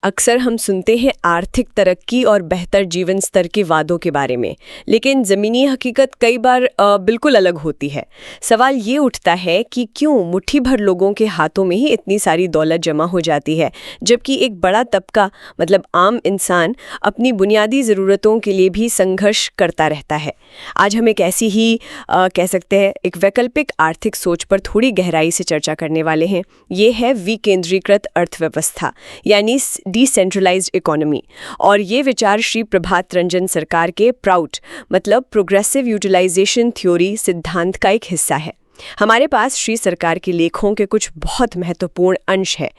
अक्सर हम सुनते हैं आर्थिक तरक्की और बेहतर जीवन स्तर के वादों के बारे में, लेकिन ज़मीनी हकीकत कई बार बिल्कुल अलग होती है। सवाल ये उठता है कि क्यों मुट्ठी भर लोगों के हाथों में ही इतनी सारी दौलत जमा हो जाती है, जबकि एक बड़ा तबका मतलब आम इंसान अपनी बुनियादी ज़रूरतों के लिए भी संघर्ष करता रहता है। आज हम एक ऐसी ही कह सकते हैं एक वैकल्पिक आर्थिक सोच पर थोड़ी गहराई से चर्चा करने वाले हैं। ये है विकेंद्रीकृत अर्थव्यवस्था यानी डिसेंट्रलाइज्ड इकोनॉमी। और ये विचार श्री प्रभात रंजन सरकार के प्राउट मतलब प्रोग्रेसिव यूटिलाइजेशन थ्योरी सिद्धांत का एक हिस्सा है। हमारे पास श्री सरकार के लेखों के कुछ बहुत महत्वपूर्ण अंश है।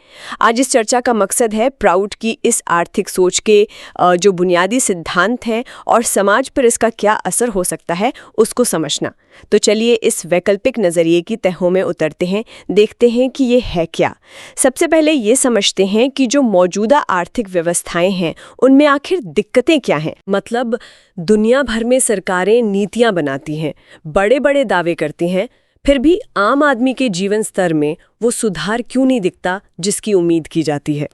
आज इस चर्चा का मकसद है प्राउट की इस आर्थिक सोच के जो बुनियादी सिद्धांत हैं और समाज पर इसका क्या असर हो सकता है उसको समझना। तो चलिए इस वैकल्पिक नज़रिए की तहों में उतरते हैं, देखते हैं कि ये है क्या। सबसे पहले ये समझते हैं कि जो मौजूदा आर्थिक व्यवस्थाएं हैं उनमें आखिर दिक्कतें क्या हैं। मतलब दुनिया भर में सरकारें नीतियां बनाती हैं, बड़े बड़े दावे करती हैं, फिर भी आम आदमी के जीवन स्तर में वो सुधार क्यों नहीं दिखता जिसकी उम्मीद की जाती है।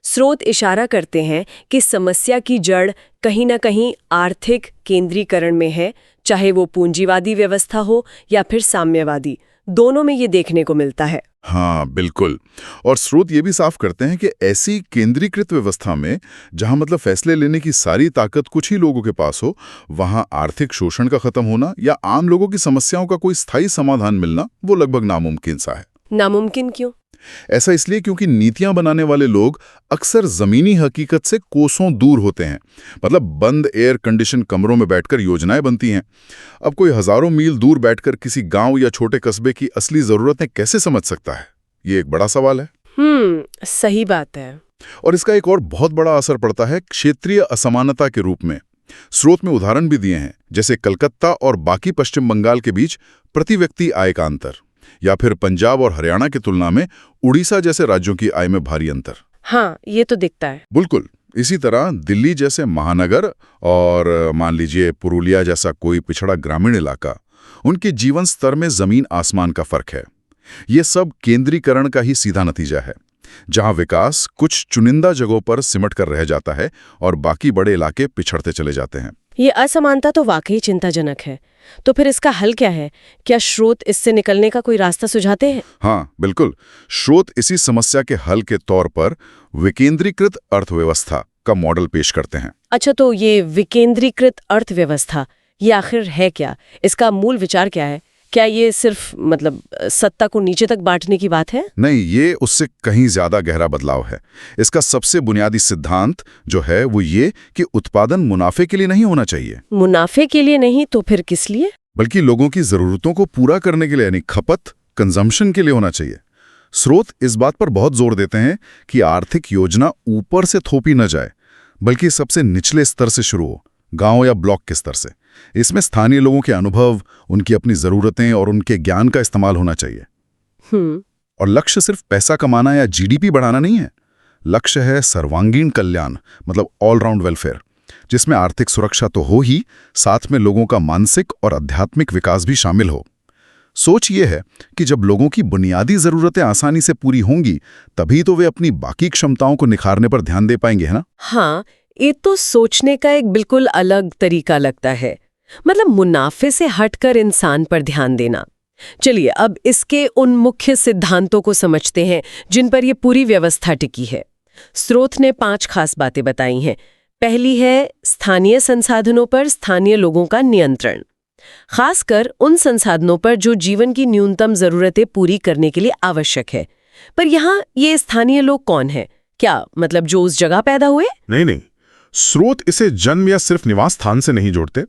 स्रोत इशारा करते हैं कि समस्या की जड़ कहीं ना कहीं आर्थिक केंद्रीकरण में है, चाहे वो पूंजीवादी व्यवस्था हो या फिर साम्यवादी, दोनों में ये देखने को मिलता है। हाँ बिल्कुल। और स्रोत ये भी साफ करते हैं कि ऐसी केंद्रीकृत व्यवस्था में जहां मतलब फैसले लेने की सारी ताकत कुछ ही लोगों के पास हो, वहां आर्थिक शोषण का खत्म होना या आम लोगों की समस्याओं का कोई स्थायी समाधान मिलना वो लगभग नामुमकिन सा है। नामुमकिन क्यों? ऐसा इसलिए क्योंकि नीतियां बनाने वाले लोग अक्सर जमीनी हकीकत से कोसों दूर होते हैं। मतलब बंद एयर कंडीशन कमरों में बैठकर योजनाएं बनती हैं। अब कोई हजारों मील दूर बैठकर किसी गांव या छोटे कस्बे की असली जरूरतें कैसे समझ सकता है? ये एक बड़ा सवाल है। सही बात है। और इसका एक और बहुत बड़ा असर पड़ता है क्षेत्रीय असमानता के रूप में। स्रोत में उदाहरण भी दिए हैं, जैसे कलकत्ता और बाकी पश्चिम बंगाल के बीच प्रति व्यक्ति आय का अंतर, या फिर पंजाब और हरियाणा की तुलना में उड़ीसा जैसे राज्यों की आय में भारी अंतर। हाँ, ये तो दिखता है। बिल्कुल। इसी तरह दिल्ली जैसे महानगर और मान लीजिए पुरुलिया जैसा कोई पिछड़ा ग्रामीण इलाका, उनके जीवन स्तर में जमीन आसमान का फर्क है। ये सब केंद्रीकरण का ही सीधा नतीजा है, जहां विकास कुछ चुनिंदा जगहों पर सिमट कर रह जाता है और बाकी बड़े इलाके पिछड़ते चले जाते हैं। ये असमानता तो वाकई चिंताजनक है। तो फिर इसका हल क्या है? क्या स्रोत इससे निकलने का कोई रास्ता सुझाते हैं? हाँ बिल्कुल। स्रोत इसी समस्या के हल के तौर पर विकेंद्रीकृत अर्थव्यवस्था का मॉडल पेश करते हैं। अच्छा, तो ये विकेंद्रीकृत अर्थव्यवस्था ये आखिर है क्या? इसका मूल विचार क्या है? क्या ये सिर्फ मतलब सत्ता को नीचे तक बांटने की बात है? नहीं, ये उससे कहीं ज्यादा गहरा बदलाव है। इसका सबसे बुनियादी सिद्धांत जो है वो ये कि उत्पादन मुनाफे के लिए नहीं होना चाहिए। मुनाफे के लिए नहीं तो फिर किस लिए? बल्कि लोगों की जरूरतों को पूरा करने के लिए, यानी खपत, कंजम्पशन के लिए होना चाहिए। स्रोत इस बात पर बहुत जोर देते हैं कि आर्थिक योजना ऊपर से थोपी न जाए, बल्कि सबसे निचले स्तर से शुरू हो, गांव या ब्लॉक के स्तर से। इसमें स्थानीय लोगों के अनुभव, उनकी अपनी जरूरतें और उनके ज्ञान का इस्तेमाल होना चाहिए। और लक्ष्य सिर्फ पैसा कमाना या जीडीपी बढ़ाना नहीं है। लक्ष्य है सर्वांगीण कल्याण, मतलब ऑलराउंड वेलफेयर, जिसमें आर्थिक सुरक्षा तो हो ही, साथ में लोगों का मानसिक और आध्यात्मिक विकास भी शामिल हो। सोच ये है कि जब लोगों की बुनियादी जरूरतें आसानी से पूरी होंगी, तभी तो वे अपनी बाकी क्षमताओं को निखारने पर ध्यान दे पाएंगे, है ना? हाँ, ये तो सोचने का एक बिल्कुल अलग तरीका लगता है। मतलब मुनाफे से हटकर इंसान पर ध्यान देना। चलिए अब इसके उन मुख्य सिद्धांतों को समझते हैं जिन पर यह पूरी व्यवस्था टिकी है। स्रोत ने 5 खास बातें बताई हैं। पहली है स्थानीय संसाधनों पर स्थानीय लोगों का नियंत्रण, खासकर उन संसाधनों पर जो जीवन की न्यूनतम जरूरतें पूरी करने के लिए आवश्यक है। पर यहाँ ये स्थानीय लोग कौन है? क्या मतलब जो उस जगह पैदा हुए? नहीं, स्रोत इसे जन्म या सिर्फ निवास स्थान से नहीं जोड़ते।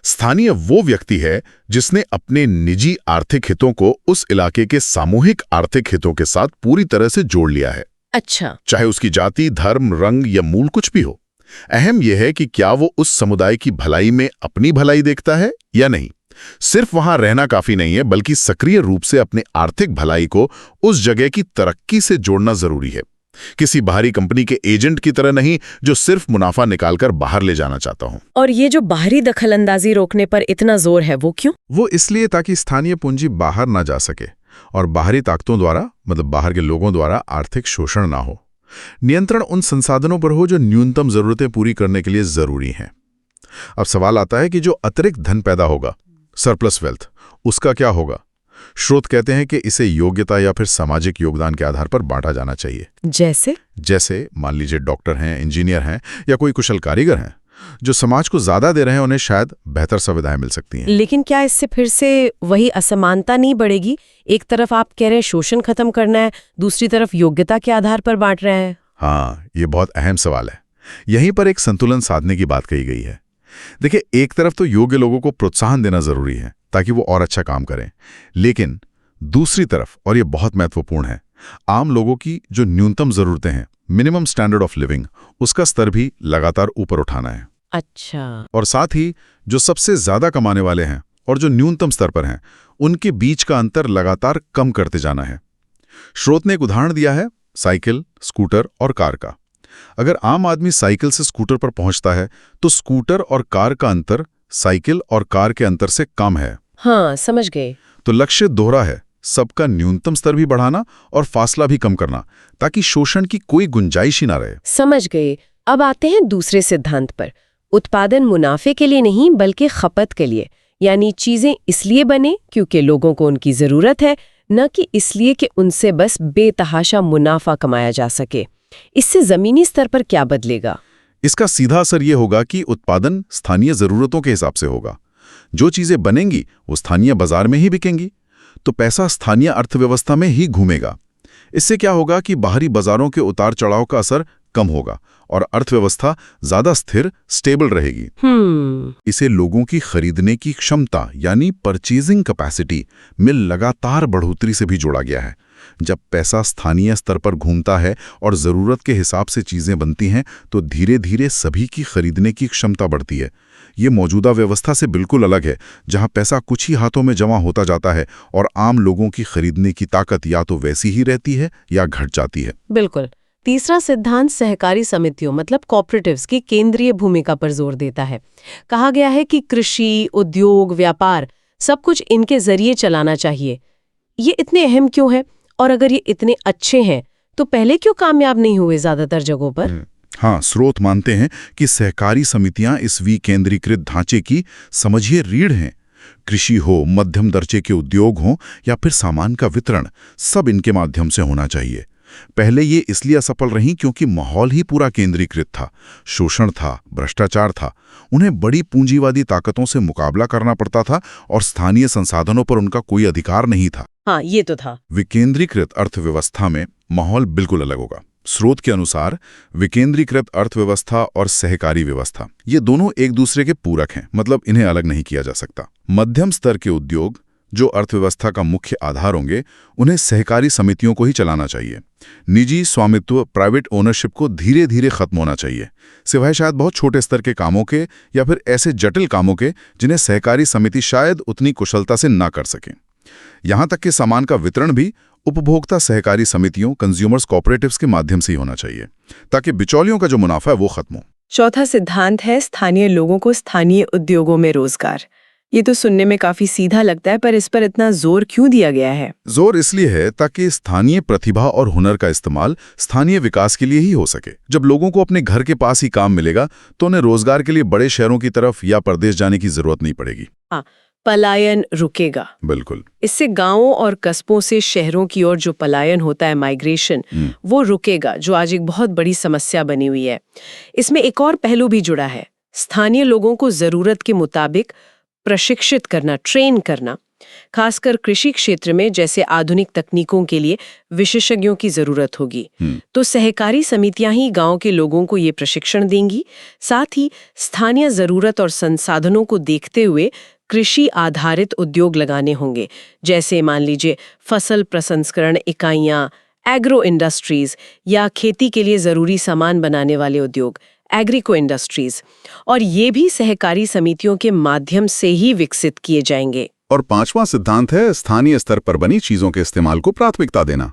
स्थानीय वो व्यक्ति है जिसने अपने निजी आर्थिक हितों को उस इलाके के सामूहिक आर्थिक हितों के साथ पूरी तरह से जोड़ लिया है। अच्छा। चाहे उसकी जाति, धर्म, रंग या मूल कुछ भी हो। अहम यह है कि क्या वो उस समुदाय की भलाई में अपनी भलाई देखता है या नहीं। सिर्फ वहां रहना काफी नहीं है, बल्कि सक्रिय रूप से अपने आर्थिक भलाई को उस जगह की तरक्की से जोड़ना जरूरी है। किसी बाहरी कंपनी के एजेंट की तरह नहीं जो सिर्फ मुनाफा निकालकर बाहर ले जाना चाहता हूं। और ये जो बाहरी दखलंदाजी रोकने पर इतना जोर है, वो क्यों? वो इसलिए ताकि स्थानीय पूंजी बाहर ना जा सके और बाहरी ताकतों द्वारा, मतलब बाहर के लोगों द्वारा आर्थिक शोषण ना हो। नियंत्रण उन संसाधनों पर हो जो न्यूनतम जरूरतें पूरी करने के लिए जरूरी हैं। अब सवाल आता है कि जो अतिरिक्त धन पैदा होगा, सरप्लस वेल्थ, उसका क्या होगा? स्रोत कहते हैं कि इसे योग्यता या फिर सामाजिक योगदान के आधार पर बांटा जाना चाहिए। जैसे मान लीजिए डॉक्टर हैं, इंजीनियर हैं या कोई कुशल कारीगर हैं, जो समाज को ज्यादा दे रहे हैं उन्हें शायद बेहतर सुविधाएं मिल सकती हैं। लेकिन क्या इससे फिर से वही असमानता नहीं बढ़ेगी? एक तरफ आप कह रहे हैं शोषण खत्म करना है, दूसरी तरफ योग्यता के आधार पर बांट रहे हैं। हाँ, ये बहुत अहम सवाल है। यहीं पर एक संतुलन साधने की बात कही गई है। देखिए, एक तरफ तो योग्य लोगों को प्रोत्साहन देना जरूरी है ताकि वो और अच्छा काम करें, लेकिन दूसरी तरफ, और ये बहुत महत्वपूर्ण है, आम लोगों की जो न्यूनतम जरूरतें हैं, मिनिमम स्टैंडर्ड ऑफ लिविंग, उसका स्तर भी लगातार ऊपर उठाना है। अच्छा। और साथ ही जो सबसे ज्यादा कमाने वाले हैं और जो न्यूनतम स्तर पर हैं, उनके बीच का अंतर लगातार कम करते जाना है। स्रोत ने एक उदाहरण दिया है साइकिल, स्कूटर और कार का। अगर आम आदमी साइकिल से स्कूटर पर पहुंचता है तो स्कूटर और कार का अंतर साइकिल और कार के अंतर से कम है। हाँ, समझ गए। तो लक्ष्य दोहरा है, सबका न्यूनतम स्तर भी बढ़ाना और फासला भी कम करना, ताकि शोषण की कोई गुंजाइश ही ना रहे। समझ गए। अब आते हैं दूसरे सिद्धांत पर। उत्पादन मुनाफे के लिए नहीं बल्कि खपत के लिए, यानी चीजें इसलिए बने क्योंकि लोगों को उनकी जरूरत है, न कि इसलिए कि उनसे बस बेतहाशा मुनाफा कमाया जा सके। इससे जमीनी स्तर पर क्या बदलेगा? इसका सीधा असर ये होगा कि उत्पादन स्थानीय जरूरतों के हिसाब से होगा। जो चीजें बनेंगी वो स्थानीय बाजार में ही बिकेंगी, तो पैसा स्थानीय अर्थव्यवस्था में ही घूमेगा। इससे क्या होगा कि बाहरी बाजारों के उतार चढ़ाव का असर कम होगा और अर्थव्यवस्था ज्यादा स्थिर, स्टेबल रहेगी। इसे लोगों की खरीदने की क्षमता यानी परचेजिंग कैपेसिटी में लगातार बढ़ोतरी से भी जोड़ा गया है। जब पैसा स्थानीय स्तर पर घूमता है और जरूरत के हिसाब से चीजें बनती हैं, तो धीरे धीरे सभी की खरीदने की क्षमता बढ़ती है। ये मौजूदा व्यवस्था से बिल्कुल अलग है, जहां पैसा कुछ ही हाथों में जमा होता जाता है और आम लोगों की खरीदने की ताकत या तो वैसी ही रहती है या घट जाती है। बिल्कुल। तीसरा सिद्धांत सहकारी समितियों मतलब कोऑपरेटिव्स की केंद्रीय भूमिका पर जोर देता है। कहा गया है कि कृषि, उद्योग, व्यापार सब कुछ इनके जरिए चलाना चाहिए। ये इतने अहम क्यों है? और अगर ये इतने अच्छे हैं तो पहले क्यों कामयाब नहीं हुए ज्यादातर जगहों पर? हाँ, स्रोत मानते हैं कि सहकारी समितियां इस विकेंद्रीकृत ढांचे की समझिए रीढ़ हैं। कृषि हो, मध्यम दर्जे के उद्योग हों या फिर सामान का वितरण, सब इनके माध्यम से होना चाहिए। पहले ये इसलिए असफल रहीं क्योंकि माहौल ही पूरा केंद्रीकृत था, शोषण था, भ्रष्टाचार था। उन्हें बड़ी पूंजीवादी ताकतों से मुकाबला करना पड़ता था और स्थानीय संसाधनों पर उनका कोई अधिकार नहीं था। हाँ, ये तो था। विकेंद्रीकृत अर्थव्यवस्था में माहौल बिल्कुल अलग होगा। स्रोत के अनुसार विकेंद्रीकृत अर्थव्यवस्था और सहकारी व्यवस्था ये दोनों एक दूसरे के पूरक हैं, मतलब इन्हें अलग नहीं किया जा सकता। मध्यम स्तर के उद्योग जो अर्थव्यवस्था का मुख्य आधार होंगे, उन्हें सहकारी समितियों को ही चलाना चाहिए। निजी स्वामित्व, प्राइवेट ओनरशिप को धीरे धीरे खत्म होना चाहिए, सिवाय शायद बहुत छोटे स्तर के कामों के या फिर ऐसे जटिल कामों के जिन्हें सहकारी समिति शायद उतनी कुशलता से ना कर सके। यहां तक कि सामान का वितरण भी उपभोक्ता सहकारी समितियों, कंज्यूमर्स कोऑपरेटिव्स के माध्यम से ही होना चाहिए, ताकि बिचौलियों का जो मुनाफा है वो खत्म हो। चौथा सिद्धांत है स्थानीय लोगों को स्थानीय उद्योगों में रोजगार। ये तो सुनने में काफी सीधा लगता है, पर इस पर इतना जोर क्यों दिया गया है? जोर इसलिए है ताकि स्थानीय प्रतिभा और हुनर का इस्तेमाल स्थानीय विकास के लिए ही हो सके। जब लोगों को अपने घर के पास ही काम मिलेगा तो उन्हें रोजगार के लिए बड़े शहरों की तरफ या प्रदेश जाने की जरूरत नहीं पड़ेगी। हाँ, पलायन रुकेगा। बिल्कुल। इससे गांवों और कस्बों से शहरों की ओर जो पलायन होता है, माइग्रेशन, वो रुकेगा, जो आज एक बहुत बड़ी समस्या बनी हुई है। इसमें एक और पहलू भी जुड़ा है, स्थानीय लोगों को जरूरत के मुताबिक प्रशिक्षित करना, ट्रेन करना। खासकर कृषि क्षेत्र में जैसे आधुनिक तकनीकों के लिए विशेषज्ञों की जरूरत होगी। तो सहकारी समितियां ही गांव के लोगों को ये प्रशिक्षण देंगी। साथ ही स्थानीय जरूरत और संसाधनों को देखते हुए कृषि आधारित उद्योग लगाने होंगे, जैसे मान लीजिए फसल प्रसंस्करण इकाइयां, एग्रो इंडस्ट्रीज, या खेती के लिए जरूरी सामान बनाने वाले उद्योग, एग्रीको इंडस्ट्रीज। और ये भी सहकारी समितियों के माध्यम से ही विकसित किए जाएंगे। और पांचवां सिद्धांत है स्थानीय स्तर पर बनी चीजों के इस्तेमाल को प्राथमिकता देना।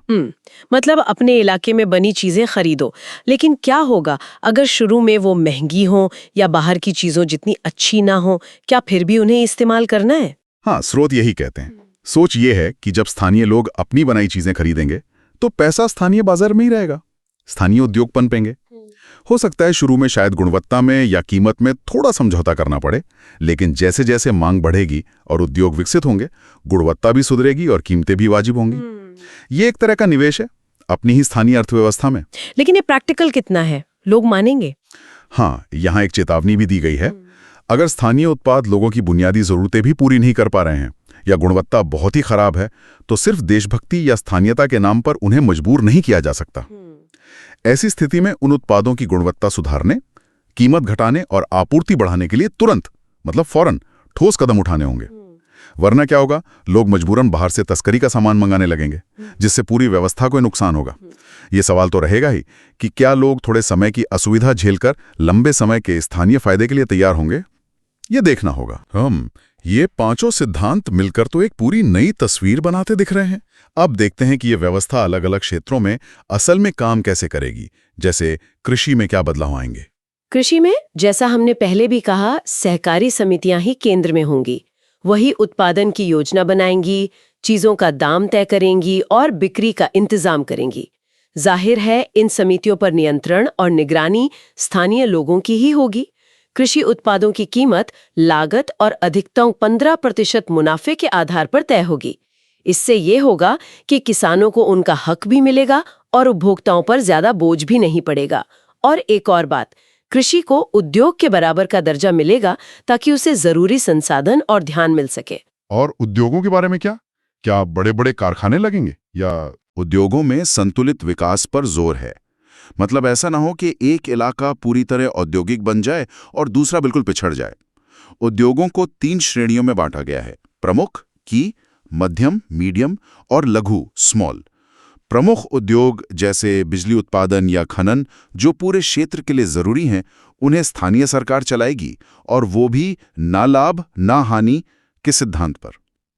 मतलब अपने इलाके में बनी चीजें खरीदो, लेकिन क्या होगा अगर शुरू में वो महंगी हो या बाहर की चीजों जितनी अच्छी ना हो? क्या फिर भी उन्हें इस्तेमाल करना है? हाँ, स्रोत यही कहते हैं। सोच ये है कि जब स्थानीय लोग अपनी बनाई चीजें खरीदेंगे तो पैसा स्थानीय बाजार में ही रहेगा। स्थानीय उद्योग पनपेंगे। हो सकता है शुरू में शायद गुणवत्ता में या कीमत में थोड़ा समझौता करना पड़े, लेकिन जैसे जैसे मांग बढ़ेगी और उद्योग विकसित होंगे, गुणवत्ता भी सुधरेगी और कीमतें भी वाजिब होंगी। ये एक तरह का निवेश है अपनी ही स्थानीय अर्थव्यवस्था में। लेकिन ये प्रैक्टिकल कितना है? लोग मानेंगे? हाँ, यहाँ एक चेतावनी भी दी गई है। अगर स्थानीय उत्पाद लोगों की बुनियादी जरूरतें भी पूरी नहीं कर पा रहे हैं या गुणवत्ता बहुत ही खराब है, तो सिर्फ देशभक्ति या स्थानीयता के नाम पर उन्हें मजबूर नहीं किया जा सकता। ऐसी स्थिति में उन उत्पादों की गुणवत्ता सुधारने, कीमत घटाने और आपूर्ति बढ़ाने के लिए तुरंत, मतलब फौरन, ठोस कदम उठाने होंगे। वरना क्या होगा, लोग मजबूरन बाहर से तस्करी का सामान मंगाने लगेंगे, जिससे पूरी व्यवस्था को नुकसान होगा। ये सवाल तो रहेगा ही कि क्या लोग थोड़े समय की असुविधा झेलकर लंबे समय के स्थानीय फायदे के लिए तैयार होंगे? ये देखना होगा। ये पांचों सिद्धांत मिलकर तो एक पूरी नई तस्वीर बनाते दिख रहे हैं। अब देखते हैं कि ये व्यवस्था अलग अलग क्षेत्रों में असल में काम कैसे करेगी। जैसे कृषि में क्या बदलाव आएंगे? कृषि में, जैसा हमने पहले भी कहा, सहकारी समितियां ही केंद्र में होंगी। वही उत्पादन की योजना बनाएंगी, चीजों का दाम तय करेंगी और बिक्री का इंतजाम करेंगी। जाहिर है, इन समितियों पर नियंत्रण और निगरानी स्थानीय लोगों की ही होगी। कृषि उत्पादों की कीमत, लागत और अधिकतम 15% मुनाफे के आधार पर तय होगी। इससे ये होगा कि किसानों को उनका हक भी मिलेगा और उपभोक्ताओं पर ज्यादा बोझ भी नहीं पड़ेगा। और एक और बात, कृषि को उद्योग के बराबर का दर्जा मिलेगा ताकि उसे जरूरी संसाधन और ध्यान मिल सके। और उद्योगों के बारे में क्या बड़े बड़े कारखाने लगेंगे या? उद्योगों में संतुलित विकास पर जोर है। मतलब ऐसा ना हो कि एक इलाका पूरी तरह औद्योगिक बन जाए और दूसरा बिल्कुल पिछड़ जाए। उद्योगों को 3 श्रेणियों में बांटा गया है: प्रमुख, की, मध्यम, मीडियम और लघु, स्मॉल। प्रमुख उद्योग जैसे बिजली उत्पादन या खनन, जो पूरे क्षेत्र के लिए जरूरी हैं, उन्हें स्थानीय सरकार चलाएगी, और वो भी ना लाभ ना हानि के सिद्धांत पर।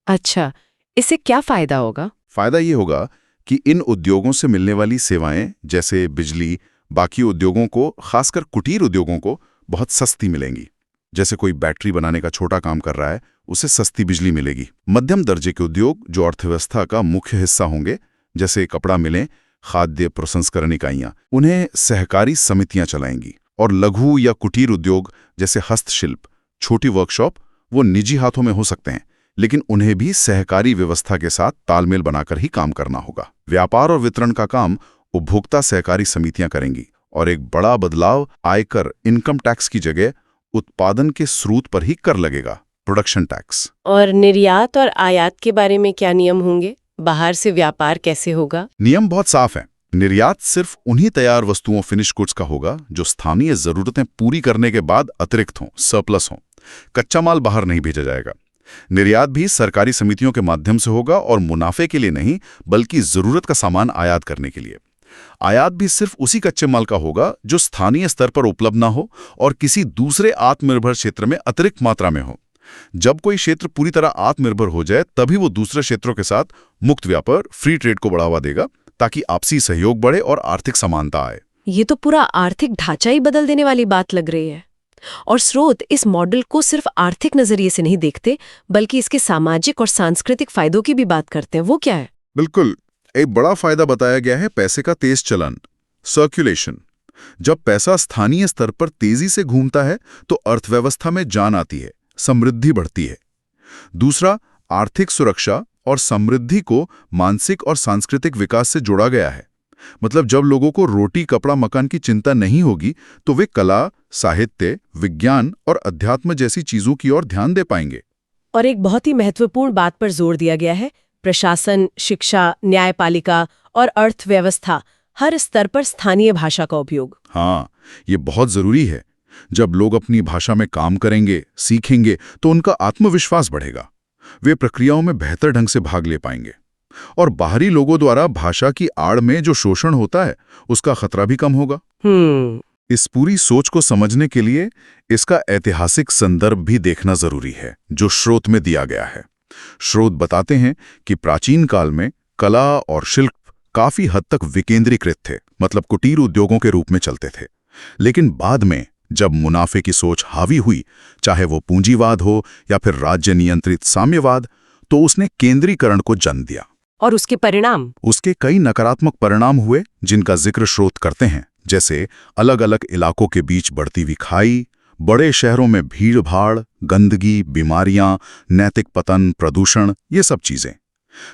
अच्छा, इससे क्या फायदा होगा? फायदा ये होगा कि इन उद्योगों से मिलने वाली सेवाएं जैसे बिजली बाकी उद्योगों को, खासकर कुटीर उद्योगों को, बहुत सस्ती मिलेंगी। जैसे कोई बैटरी बनाने का छोटा काम कर रहा है, उसे सस्ती बिजली मिलेगी। मध्यम दर्जे के उद्योग जो अर्थव्यवस्था का मुख्य हिस्सा होंगे, जैसे कपड़ा मिलें, खाद्य प्रसंस्करण इकाइयां, उन्हें सहकारी समितियां चलाएंगी। और लघु या कुटीर उद्योग जैसे हस्तशिल्प, छोटी वर्कशॉप, वो निजी हाथों में हो सकते हैं, लेकिन उन्हें भी सहकारी व्यवस्था के साथ तालमेल बनाकर ही काम करना होगा। व्यापार और वितरण का काम उपभोक्ता सहकारी समितियां करेंगी। और एक बड़ा बदलाव, आयकर, इनकम टैक्स की जगह उत्पादन के स्रोत पर ही कर लगेगा, प्रोडक्शन टैक्स। और निर्यात और आयात के बारे में क्या नियम होंगे? बाहर से व्यापार कैसे होगा? नियम बहुत साफ हैं। निर्यात सिर्फ उन्हीं तैयार वस्तुओं, फिनिश गुड्स का होगा जो स्थानीय जरूरतें पूरी करने के बाद अतिरिक्त हों, सरप्लस हों। कच्चा माल बाहर नहीं भेजा जाएगा। निर्यात भी सरकारी समितियों के माध्यम से होगा, और मुनाफे के लिए नहीं, बल्कि जरूरत का सामान आयात करने के लिए। आयात भी सिर्फ उसी कच्चे माल का होगा जो स्थानीय स्तर पर उपलब्ध ना हो और किसी दूसरे आत्मनिर्भर क्षेत्र में अतिरिक्त मात्रा में हो। जब कोई क्षेत्र पूरी तरह आत्मनिर्भर हो जाए, तभी वो दूसरे क्षेत्रों के साथ मुक्त व्यापार, फ्री ट्रेड को बढ़ावा देगा, ताकि आपसी सहयोग बढ़े और आर्थिक समानता आए। ये तो पूरा आर्थिक ढांचा ही बदल देने वाली बात लग रही है। और स्रोत इस मॉडल को सिर्फ आर्थिक नजरिए से नहीं देखते, बल्कि इसके सामाजिक और सांस्कृतिक फायदों की भी बात करते हैं। वो क्या है? बिल्कुल, एक बड़ा फायदा बताया गया है पैसे का तेज चलन, सर्कुलेशन। जब पैसा स्थानीय स्तर पर तेजी से घूमता है तो अर्थव्यवस्था में जान आती है, समृद्धि बढ़ती है। दूसरा, आर्थिक सुरक्षा और समृद्धि को मानसिक और सांस्कृतिक विकास से जोड़ा गया है। मतलब जब लोगों को रोटी, कपड़ा, मकान की चिंता नहीं होगी, तो वे कला, साहित्य, विज्ञान और अध्यात्म जैसी चीजों की ओर ध्यान दे पाएंगे। और एक बहुत ही महत्वपूर्ण बात पर जोर दिया गया है, प्रशासन, शिक्षा, न्यायपालिका और अर्थव्यवस्था, हर स्तर पर स्थानीय भाषा का उपयोग। हाँ, ये बहुत जरूरी है। जब लोग अपनी भाषा में काम करेंगे, सीखेंगे, तो उनका आत्मविश्वास बढ़ेगा। वे प्रक्रियाओं में बेहतर ढंग से भाग ले पाएंगे। और बाहरी लोगों द्वारा भाषा की आड़ में जो शोषण होता है, उसका खतरा भी कम होगा। इस पूरी सोच को समझने के लिए इसका ऐतिहासिक संदर्भ भी देखना जरूरी है, जो स्रोत में दिया गया है। स्रोत बताते हैं कि प्राचीन काल में कला और शिल्प काफी हद तक विकेंद्रीकृत थे, मतलब कुटीर उद्योगों के रूप में चलते थे। लेकिन बाद में जब मुनाफे की सोच हावी हुई, चाहे वो पूंजीवाद हो या फिर राज्य नियंत्रित साम्यवाद, तो उसने केंद्रीकरण को जन्म दिया। और उसके परिणाम? उसके कई नकारात्मक परिणाम हुए जिनका जिक्र स्रोत करते हैं, जैसे अलग-अलग इलाकों के बीच बढ़ती हुई खाई, बड़े शहरों में भीड़-भाड़, गंदगी, बीमारियां, नैतिक पतन, प्रदूषण, ये सब चीजें।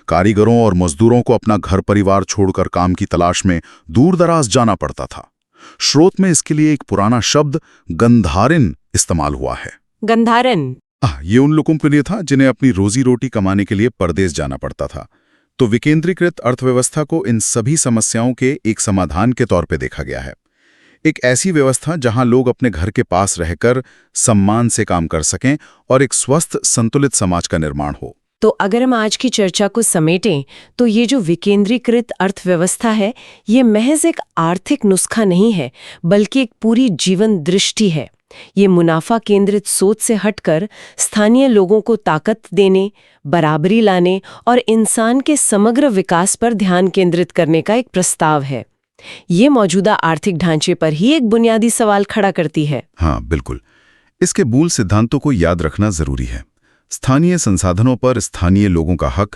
कारीगरों और मजदूरों को अपना घर परिवार छोड़कर काम की तलाश में दूर-दराज जाना पड़ता था। स्रोत में इसके लिए एक पुराना शब्द गंधारिन इस्तेमाल हुआ है। गंधारन? ये उन लोगों के लिए था जिन्हें अपनी रोजी रोटी कमाने के लिए परदेश जाना पड़ता था। तो विकेंद्रीकृत अर्थव्यवस्था को इन सभी समस्याओं के एक समाधान के तौर पे देखा गया है। एक ऐसी व्यवस्था जहां लोग अपने घर के पास रहकर सम्मान से काम कर सकें और एक स्वस्थ संतुलित समाज का निर्माण हो। तो अगर हम आज की चर्चा को समेटें तो ये जो विकेंद्रीकृत अर्थव्यवस्था है, ये महज एक आर्थिक नुस्खा नहीं है, बल्कि एक पूरी जीवन दृष्टि है। ये मुनाफा केंद्रित सोच से हटकर स्थानीय लोगों को ताकत देने, बराबरी लाने और इंसान के समग्र विकास पर ध्यान केंद्रित करने का एक प्रस्ताव है। ये मौजूदा आर्थिक ढांचे पर ही एक बुनियादी सवाल खड़ा करती है। हाँ, बिल्कुल। इसके मूल सिद्धांतों को याद रखना जरूरी है। स्थानीय संसाधनों पर स्थानीय लोगों का हक,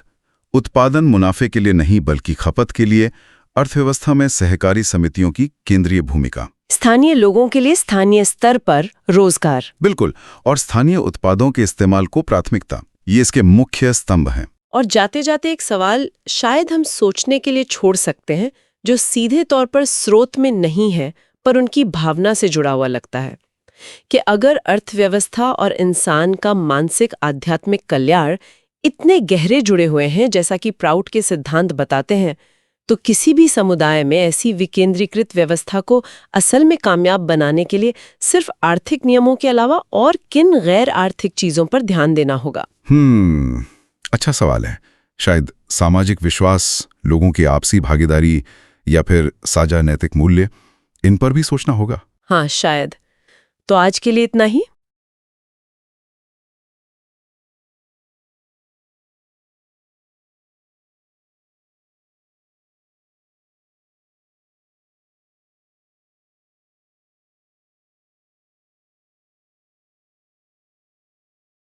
उत्पादन मुनाफे के लिए नहीं बल्कि खपत के लिए, अर्थव्यवस्था में सहकारी समितियों की केंद्रीय भूमिका, स्थानीय लोगों के लिए स्थानीय स्तर पर रोजगार, बिल्कुल, और स्थानीय उत्पादों के इस्तेमाल को प्राथमिकता, ये इसके मुख्य स्तंभ हैं। और जाते जाते एक सवाल शायद हम सोचने के लिए छोड़ सकते हैं, जो सीधे तौर पर स्रोत में नहीं है पर उनकी भावना से जुड़ा हुआ लगता है, कि अगर अर्थव्यवस्था और इंसान का मानसिक आध्यात्मिक कल्याण इतने गहरे जुड़े हुए हैं जैसा कि प्राउड के सिद्धांत बताते हैं, तो किसी भी समुदाय में ऐसी विकेंद्रीकृत व्यवस्था को असल में कामयाब बनाने के लिए सिर्फ आर्थिक नियमों के अलावा और किन गैर आर्थिक चीजों पर ध्यान देना होगा? अच्छा सवाल है। शायद सामाजिक विश्वास, लोगों की आपसी भागीदारी या फिर साझा नैतिक मूल्य, इन पर भी सोचना होगा। हाँ, शायद। तो आज के लिए इतना ही।